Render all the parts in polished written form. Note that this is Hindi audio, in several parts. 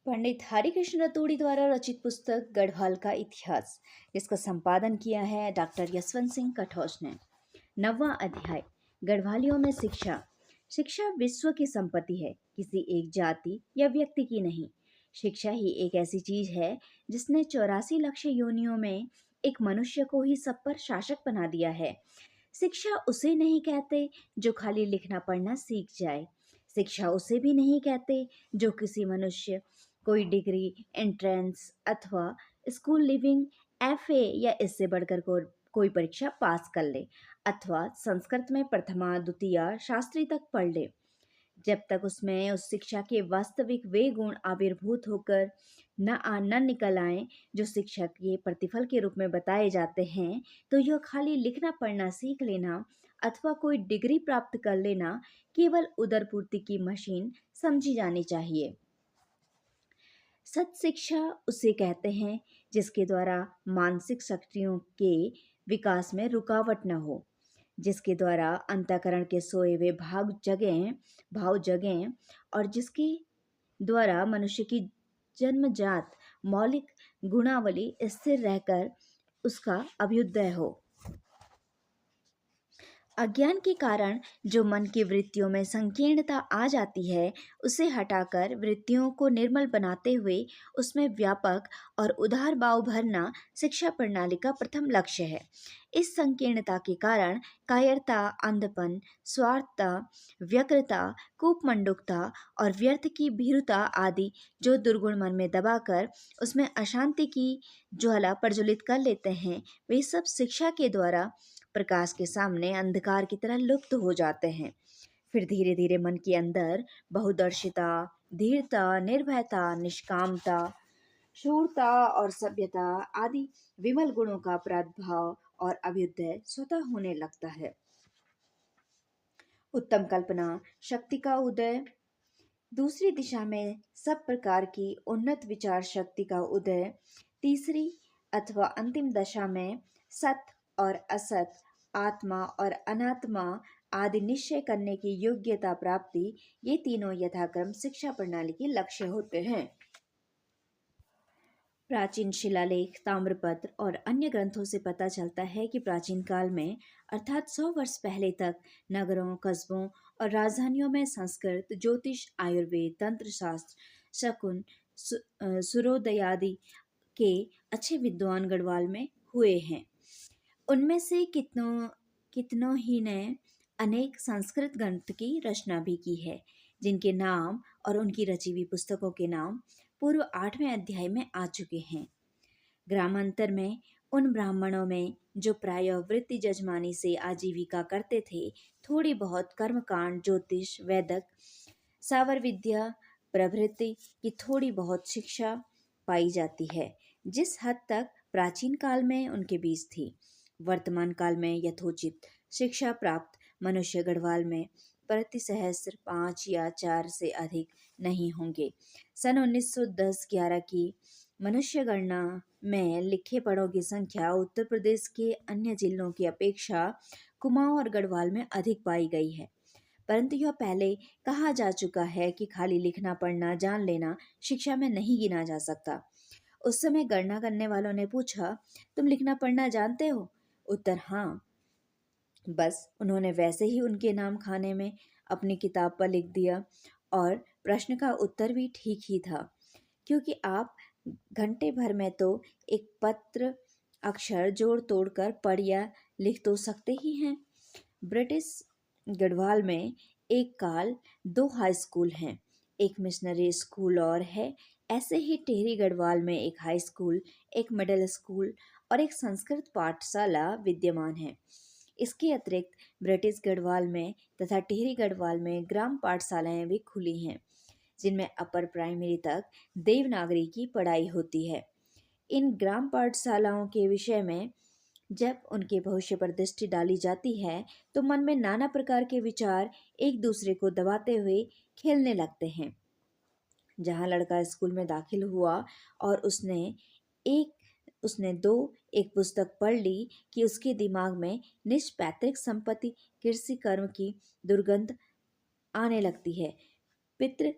पंडित हरिकृष्ण रतूड़ी द्वारा रचित पुस्तक गढ़वाल का इतिहास, जिसका संपादन किया है डॉक्टर यशवंत सिंह कठोच ने। 9वां अध्याय, गढ़वालियों में शिक्षा। शिक्षा विश्व की संपत्ति है, किसी एक जाति या व्यक्ति की नहीं। शिक्षा ही एक ऐसी चीज है जिसने 84 लाख योनियों में एक मनुष्य को ही सब पर शासक बना दिया है। शिक्षा उसे नहीं कहते जो खाली लिखना पढ़ना सीख जाए। शिक्षा उसे भी नहीं कहते जो किसी मनुष्य कोई डिग्री, एंट्रेंस अथवा स्कूल लिविंग, एफए या इससे बढ़कर कोई परीक्षा पास कर ले अथवा संस्कृत में प्रथमा द्वितीय शास्त्री तक पढ़ ले। जब तक उसमें उस शिक्षा के वास्तविक वे गुण आविर्भूत होकर न निकल आए जो शिक्षा के प्रतिफल के रूप में बताए जाते हैं, तो यह खाली लिखना पढ़ना सीख लेना अथवा कोई डिग्री प्राप्त कर लेना केवल उदरपूर्ति की मशीन समझी जानी चाहिए। सत शिक्षा उसे कहते हैं जिसके द्वारा मानसिक शक्तियों के विकास में रुकावट न हो, जिसके द्वारा अंतःकरण के सोए हुए भाव जगें और जिसके द्वारा मनुष्य की जन्मजात मौलिक गुणावली स्थिर रहकर उसका अभ्युदय हो। अज्ञान के कारण जो मन की वृत्तियों में संकीर्णता आ जाती है, उसे हटाकर वृत्तियों को निर्मल बनाते हुए उसमें व्यापक और उदार भाव भरना शिक्षा प्रणाली का प्रथम लक्ष्य है। इस संकीर्णता के कारण कायरता, अंधपन, स्वार्थता, व्यग्रता, कूपमंडुकता और व्यर्थ की भीरुता आदि जो दुर्गुण मन में दबाकर उसमें अशांति की ज्वाला प्रज्वलित कर लेते हैं, वे सब शिक्षा के द्वारा प्रकाश के सामने अंधकार की तरह लुप्त हो जाते हैं। फिर धीरे धीरे मन के अंदर बहुदर्शिता, धीरता, निर्भयता, निष्कामता, शूरता और सभ्यता आदि विमल गुणों का प्रादुर्भाव और अभ्युदय स्वतः होने लगता है। उत्तम कल्पना शक्ति का उदय, दूसरी दिशा में सब प्रकार की उन्नत विचार शक्ति का उदय, तीसरी अथवा अंतिम दशा में सत और असत, आत्मा और अनात्मा आदि निश्चय करने की योग्यता प्राप्ति, ये तीनों यथाक्रम शिक्षा प्रणाली के लक्ष्य होते हैं। प्राचीन शिलालेख, ताम्रपत्र और अन्य ग्रंथों से पता चलता है कि प्राचीन काल में अर्थात 100 वर्ष पहले तक नगरों, कस्बों और राजधानियों में संस्कृत, ज्योतिष, आयुर्वेद, तंत्र शास्त्र, शकुन, सूर्योदयादि के अच्छे विद्वान गढ़वाल में हुए हैं। उनमें से कितनों ही ने अनेक संस्कृत ग्रंथ की रचना भी की है, जिनके नाम और उनकी रची हुई पुस्तकों के नाम पूर्व 8वें अध्याय में आ चुके हैं। ग्रामांतर में उन ब्राह्मणों में जो प्रायः वृत्ति जजमानी से आजीविका करते थे, थोड़ी बहुत कर्मकांड, ज्योतिष, वैदक, सावर विद्या प्रभृति की थोड़ी बहुत शिक्षा पाई जाती है, जिस हद तक प्राचीन काल में उनके बीच थी। वर्तमान काल में यथोचित शिक्षा प्राप्त मनुष्य गढ़वाल में प्रति सहस्त्र 5 या 4 से अधिक नहीं होंगे। सन 1910-11 की मनुष्य गणना में लिखे पढ़ों की संख्या उत्तर प्रदेश के अन्य जिलों की अपेक्षा कुमाऊं और गढ़वाल में अधिक पाई गई है, परंतु यह पहले कहा जा चुका है कि खाली लिखना पढ़ना जान लेना शिक्षा में नहीं गिना जा सकता। उस समय गणना करने वालों ने पूछा, तुम लिखना पढ़ना जानते हो? उत्तर हाँ। बस उन्होंने वैसे ही उनके नाम खाने में अपनी किताब पर लिख दिया और प्रश्न का उत्तर भी ठीक ही था, क्योंकि आप घंटे भर में तो एक पत्र अक्षर जोड़ तोड़ कर पढ़ या लिख तो सकते ही हैं। ब्रिटिश गढ़वाल में एक काल 2 हाई स्कूल हैं, एक मिशनरी स्कूल और है। ऐसे ही टिहरी गढ़वाल में एक हाई स्कूल, एक मिडिल स्कूल और एक संस्कृत पाठशाला विद्यमान है। इसके अतिरिक्त ब्रिटिश गढ़वाल में तथा टिहरी गढ़वाल में ग्राम पाठशालाएं भी खुली हैं, जिनमें अपर प्राइमरी तक देवनागरी की पढ़ाई होती है। इन ग्राम पाठशालाओं के विषय में जब उनके भविष्य पर दृष्टि डाली जाती है, तो मन में नाना प्रकार के विचार एक दूसरे को दबाते हुए खेलने लगते हैं। जहाँ लड़का स्कूल में दाखिल हुआ और उसने एक पुस्तक पढ़ ली कि उसके दिमाग में निष्पैतृक संपत्ति कृषि कर्म की दुर्गंध आने लगती है। पितृ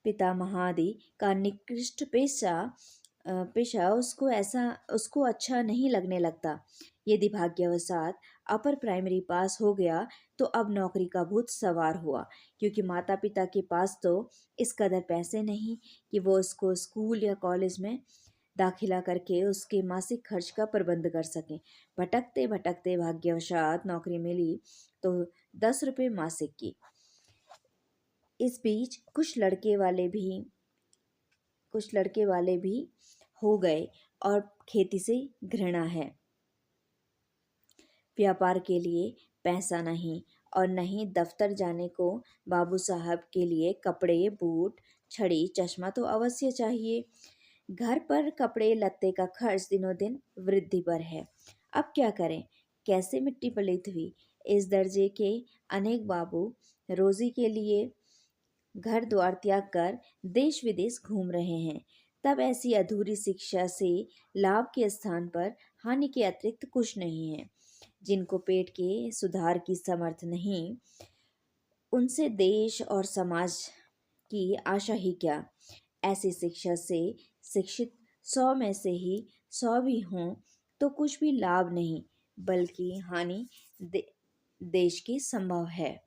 पिता महादि का निकृष्ट पेशा उसको अच्छा नहीं लगने लगता। यदि भाग्यवशात अपर प्राइमरी पास हो गया तो अब नौकरी का भूत सवार हुआ, क्योंकि माता पिता के पास तो इस कदर पैसे नहीं कि वो उसको स्कूल या कॉलेज में दाखिला करके उसके मासिक खर्च का प्रबंध कर सकें। भटकते भटकते भाग्यवशात नौकरी मिली तो 10 रुपये मासिक की। इस बीच कुछ लड़के वाले भी हो गए और खेती से घृणा है। व्यापार के लिए पैसा नहीं और न ही दफ्तर जाने को बाबू साहब के लिए कपड़े, बूट, छड़ी, चश्मा तो अवश्य चाहिए। घर पर कपड़े लत्ते का खर्च दिनों दिन वृद्धि पर है। अब क्या करें? कैसे मिट्टी पलीत हुई? इस दर्जे के अनेक बाबू रोजी के लिए घर द्वार त्याग कर देश विदेश घूम रहे हैं। तब ऐसी अधूरी शिक्षा से लाभ के स्थान पर हानि के अतिरिक्त कुछ नहीं है। जिनको पेट के सुधार की समर्थ नहीं, उनसे देश और समाज की आशा ही क्या। ऐसी शिक्षा से शिक्षित 100 में से ही 100 भी हों तो कुछ भी लाभ नहीं, बल्कि हानि देश की संभव है।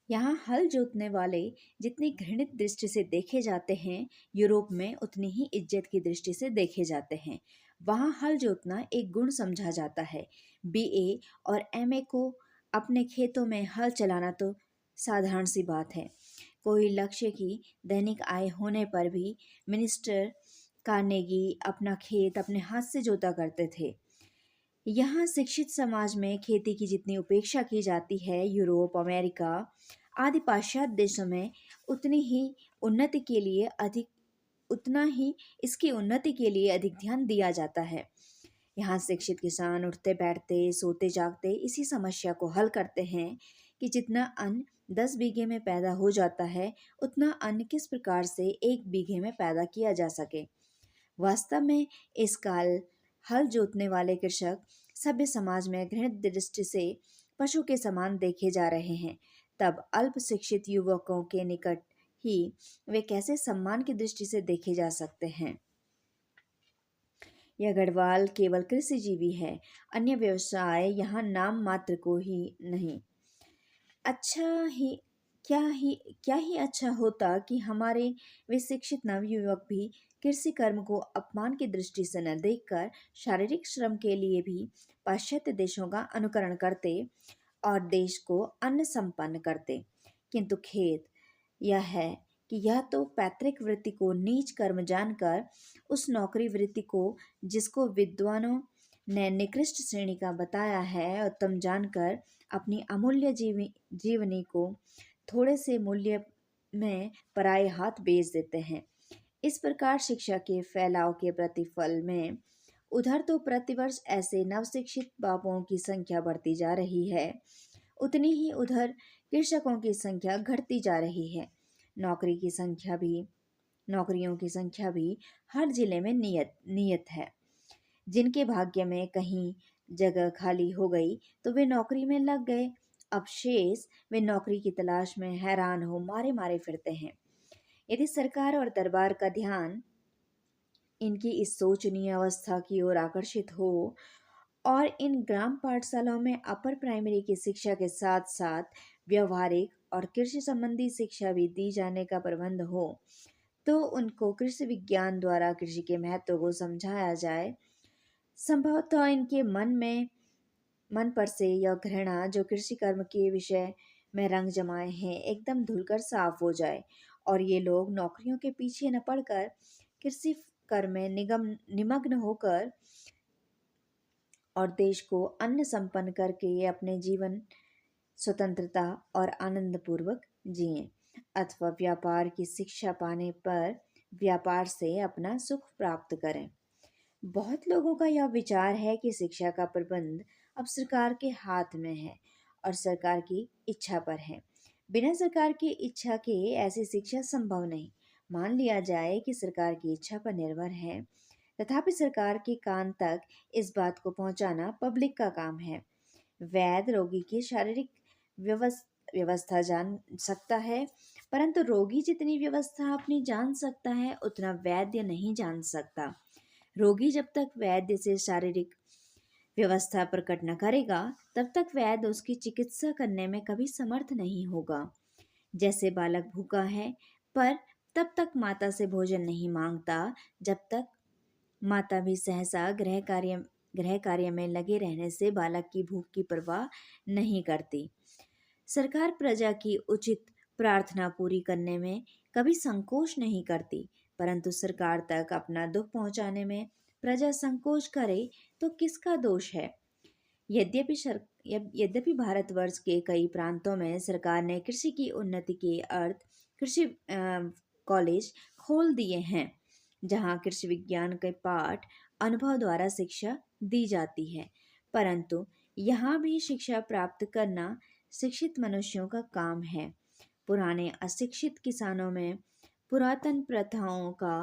यहाँ हल जोतने वाले जितनी घृणित दृष्टि से देखे जाते हैं, यूरोप में उतनी ही इज्जत की दृष्टि से देखे जाते हैं। वहाँ हल जोतना एक गुण समझा जाता है। बीए और एमए को अपने खेतों में हल चलाना तो साधारण सी बात है। कोई लक्ष्य की दैनिक आय होने पर भी मिनिस्टर कार्नेगी अपना खेत अपने हाथ से जोता करते थे। यहाँ शिक्षित समाज में खेती की जितनी उपेक्षा की जाती है, यूरोप, अमेरिका आदि पाश्चात्य देशों में उतनी ही उन्नति के लिए अधिक उतना ही इसकी उन्नति के लिए अधिक ध्यान दिया जाता है। यहाँ शिक्षित किसान उठते बैठते सोते जागते इसी समस्या को हल करते हैं कि जितना अन्न 10 बीघे में पैदा हो जाता है, उतना अन्न किस प्रकार से 1 बीघे में पैदा किया जा सके। वास्तव में इस काल हल जोतने वाले कृषक सभ्य समाज में घृणित दृष्टि से पशु के समान देखे जा रहे हैं। तब अल्प शिक्षित युवकों के निकट ही वे कैसे सम्मान की दृष्टि से देखे जा सकते हैं। यह गढ़वाल केवल कृषिजीवी है, अन्य व्यवसाय यहाँ नाम मात्र को ही नहीं। अच्छा ही क्या ही अच्छा होता कि हमारे वे शिक्षित नवयुवक भी कृषि कर्म को अपमान की दृष्टि से न देखकर शारीरिक श्रम के लिए भी पाश्चात्य देशों का अनुकरण करते और देश को अन्न संपन्न करते। किंतु खेद यह है कि यह तो पैतृक वृत्ति को नीच कर्म जानकर उस नौकरी वृत्ति को जिसको विद्वानों ने निकृष्ट श्रेणी का बताया है, उत्तम जानकर अपनी अमूल्य जीवनी को थोड़े से मूल्य में पराये हाथ बेच देते हैं। इस प्रकार शिक्षा के फैलाव के प्रतिफल में उधर तो प्रतिवर्ष ऐसे नवशिक्षित बाबुओं की संख्या बढ़ती जा रही है, उतनी ही उधर कृषकों की संख्या घटती जा रही है। नौकरियों की संख्या भी हर जिले में नियत है। जिनके भाग्य में कहीं जगह खाली हो गई तो वे नौकरी में लग गए। अब शेष वे नौकरी की तलाश में हैरान हो मारे मारे फिरते हैं। यदि सरकार और दरबार का ध्यान इनकी इस शोचनीय अवस्था की ओर आकर्षित हो और इन ग्राम पाठशालाओं में अपर प्राइमरी की शिक्षा के साथ साथ व्यवहारिक और कृषि संबंधी शिक्षा भी दी जाने का प्रबंध हो, तो उनको कृषि विज्ञान द्वारा कृषि के महत्व को समझाया जाए, संभवतः इनके मन पर से यह घृणा जो कृषि कर्म के विषय में रंग जमाए हैं एकदम धुलकर साफ हो जाए और ये लोग नौकरियों के पीछे न पड़कर कृषि कर्म में निमग्न होकर और देश को अन्न संपन्न करके ये अपने जीवन स्वतंत्रता और आनंद पूर्वक जिएं, अथवा व्यापार की शिक्षा पाने पर व्यापार से अपना सुख प्राप्त करें। बहुत लोगों का यह विचार है कि शिक्षा का प्रबंध अब सरकार के हाथ में है और सरकार की इच्छा पर है। बिना सरकार की इच्छा के ऐसी शिक्षा संभव नहीं। मान लिया जाए कि सरकार की इच्छा पर निर्भर है, तथापि सरकार के कान तक इस बात को पहुंचाना पब्लिक का काम है। वैद्य रोगी की शारीरिक व्यवस्था जान सकता है परंतु रोगी जितनी व्यवस्था अपनी जान सकता है उतना वैद्य नहीं जान सकता। रोगी जब तक वैद्य से शारीरिक व्यवस्था प्रकट न करेगा तब तक वैद्य उसकी चिकित्सा करने में कभी समर्थ नहीं होगा। जैसे बालक भूखा है पर तब तक माता से भोजन नहीं मांगता जब तक माता भी सहसा गृह कार्य में लगे रहने से बालक की भूख की परवाह नहीं करती। सरकार प्रजा की उचित प्रार्थना पूरी करने में कभी संकोच नहीं करती, परंतु सरकार तक अपना दुख पहुंचाने में प्रजा संकोच करे तो किसका दोष है? यद्यपि भारतवर्ष के कई प्रांतों में सरकार ने कृषि की उन्नति के अर्थ कृषि कॉलेज खोल दिए हैं, जहां कृषि विज्ञान के पाठ अनुभव द्वारा शिक्षा दी जाती है, परंतु यहाँ भी शिक्षा प्राप्त करना शिक्षित मनुष्यों का काम है। पुराने अशिक्षित किसानों में पुरातन प्रथाओं का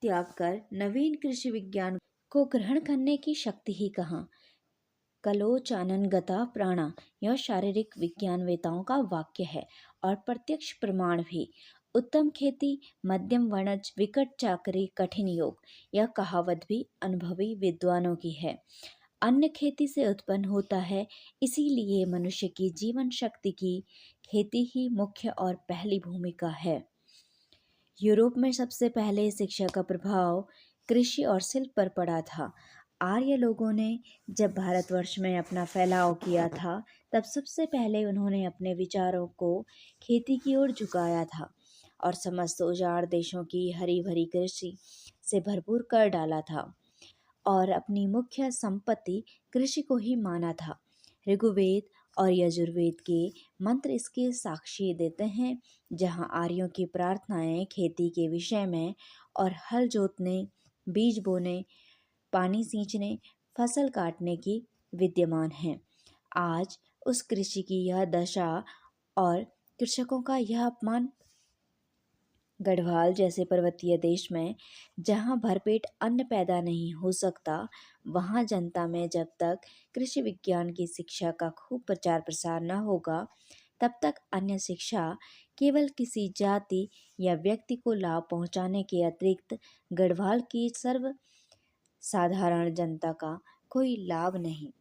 त्याग कर नवीन कृषि विज्ञान को ग्रहण करने की शक्ति ही कहाँ। कलोचाननगता प्राणा यह शारीरिक विज्ञानवेताओं का वाक्य है और प्रत्यक्ष प्रमाण भी। उत्तम खेती मध्यम वनज विकट चाकरी कठिन योग यह कहावत भी अनुभवी विद्वानों की है। अन्न खेती से उत्पन्न होता है, इसीलिए मनुष्य की जीवन शक्ति की खेती ही मुख्य और पहली भूमिका है। यूरोप में सबसे पहले शिक्षा का प्रभाव कृषि और शिल्प पर पड़ा था। आर्य लोगों ने जब भारतवर्ष में अपना फैलाव किया था तब सबसे पहले उन्होंने अपने विचारों को खेती की ओर झुकाया था और समस्त उजाड़ देशों की हरी भरी कृषि से भरपूर कर डाला था और अपनी मुख्य संपत्ति कृषि को ही माना था। ऋग्वेद और यजुर्वेद के मंत्र इसके साक्षी देते हैं, जहाँ आर्यों की प्रार्थनाएं खेती के विषय में और हल जोतने, बीज बोने, पानी सींचने, फसल काटने की विद्यमान हैं। आज उस कृषि की यह दशा और कृषकों का यह अपमान गढ़वाल जैसे पर्वतीय देश में जहाँ भरपेट अन्न पैदा नहीं हो सकता, वहाँ जनता में जब तक कृषि विज्ञान की शिक्षा का खूब प्रचार प्रसार न होगा, तब तक अन्य शिक्षा केवल किसी जाति या व्यक्ति को लाभ पहुँचाने के अतिरिक्त गढ़वाल की सर्व साधारण जनता का कोई लाभ नहीं।